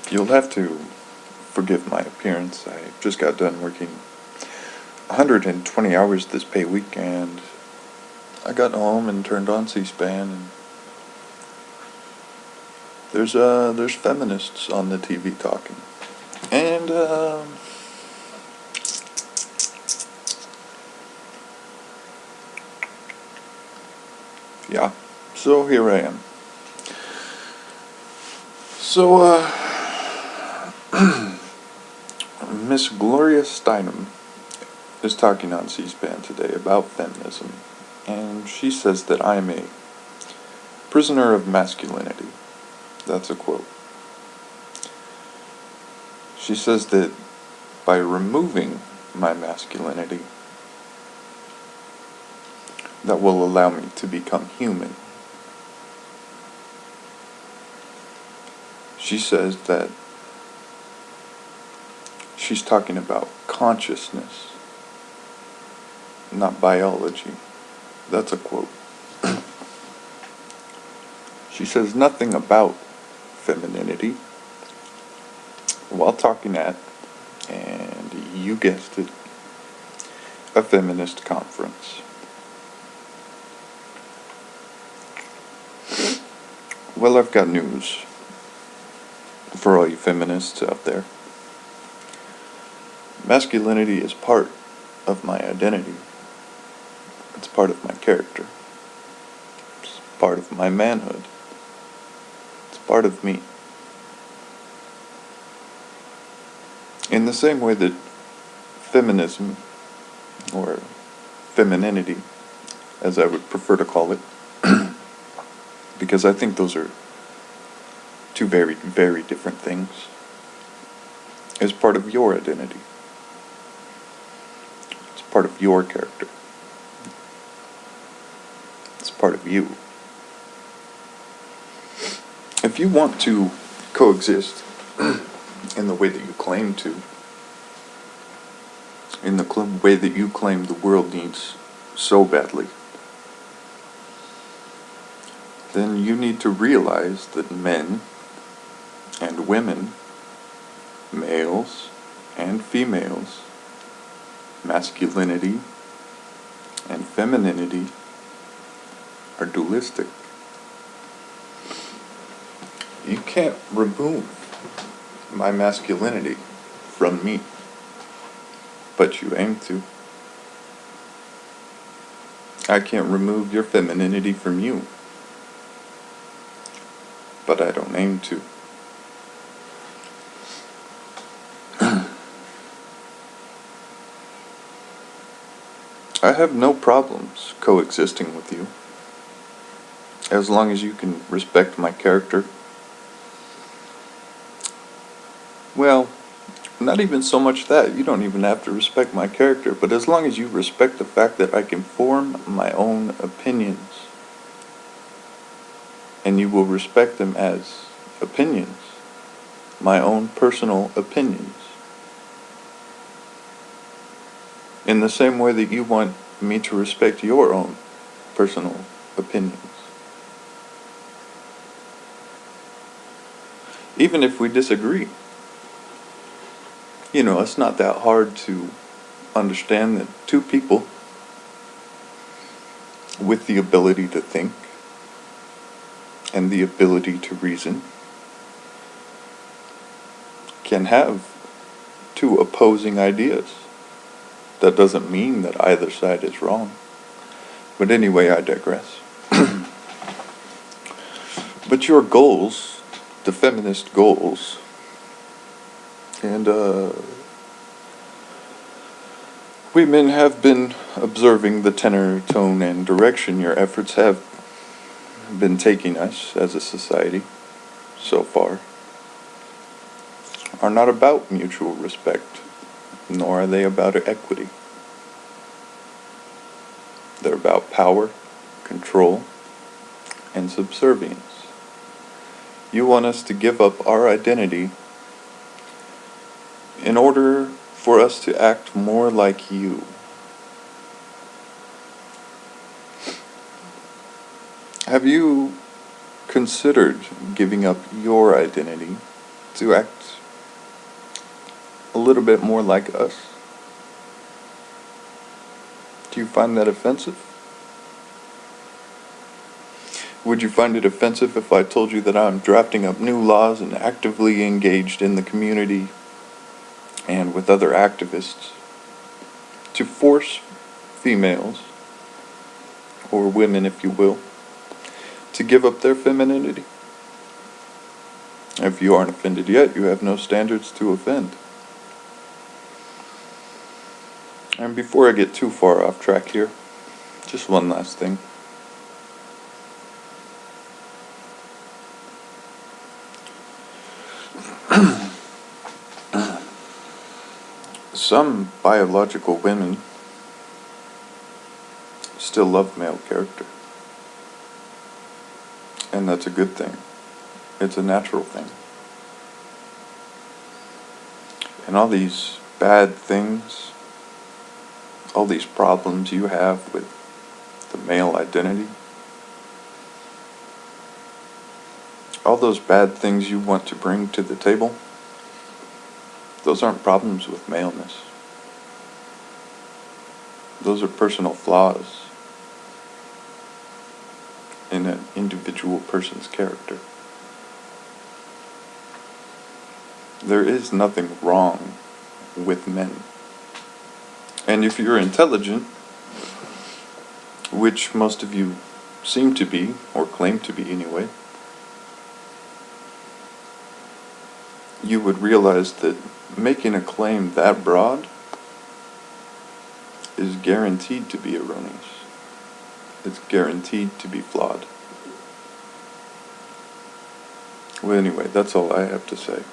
You'll have to forgive my appearance. I just got done working 120 hours this pay week, and I got home and turned on CSpan, and there's feminists on the TV talking. And yeah, so here I am. So Miss Gloria Steinem is talking on C-SPAN today about feminism, and she says that I am a prisoner of masculinity. That's a quote. She says that by removing my masculinity, that will allow me to become human. She says that she's talking about consciousness, not biology. That's a quote. She says nothing about femininity while talking at, and you guessed it, a feminist conference. Well, I've got news for all you feminists out there. Masculinity is part of my identity. It's part of my character. It's part of my manhood. It's part of me. In the same way that feminism, or femininity, as I would prefer to call it, because I think those are two very, very different things, is part of your identity. It's part of your character. It's part of you. If you want to coexist in the way that you claim to, in the way that you claim the world needs so badly, then you need to realize that men and women, males and females, masculinity and femininity are dualistic. You can't remove my masculinity from me, but you aim to. I can't remove your femininity from you, but I don't aim to. I have no problems coexisting with you, as long as you can respect my character. Well, not even so much that. You don't even have to respect my character, but as long as you respect the fact that I can form my own opinions, and you will respect them as opinions, my own personal opinions, in the same way that you want me to respect your own personal opinions. Even if we disagree. You know, it's not that hard to understand that two people with the ability to think and the ability to reason can have two opposing ideas. That doesn't mean that either side is wrong. But anyway, I digress. But your goals, the feminist goals, and women have been observing the tenor, tone, and direction your efforts have been taking us as a society so far, are not about mutual respect, nor are they about equity. They're about power, control, and subservience. You want us to give up our identity in order for us to act more like you. Have you considered giving up your identity to act a little bit more like us? Do you find that offensive? Would you find it offensive if I told you that I'm drafting up new laws and actively engaged in the community and with other activists to force females, or women if you will, to give up their femininity? If you aren't offended yet, you have no standards to offend. And before I get too far off track here, just one last thing. Some biological women still love male character. And that's a good thing. It's a natural thing. And all these bad things, all these problems you have with the male identity, all those bad things you want to bring to the table, those aren't problems with maleness. Those are personal flaws in an individual person's character. There is nothing wrong with men. And if you're intelligent, which most of you seem to be, or claim to be anyway, you would realize that making a claim that broad is guaranteed to be erroneous. It's guaranteed to be flawed. Well, anyway, that's all I have to say.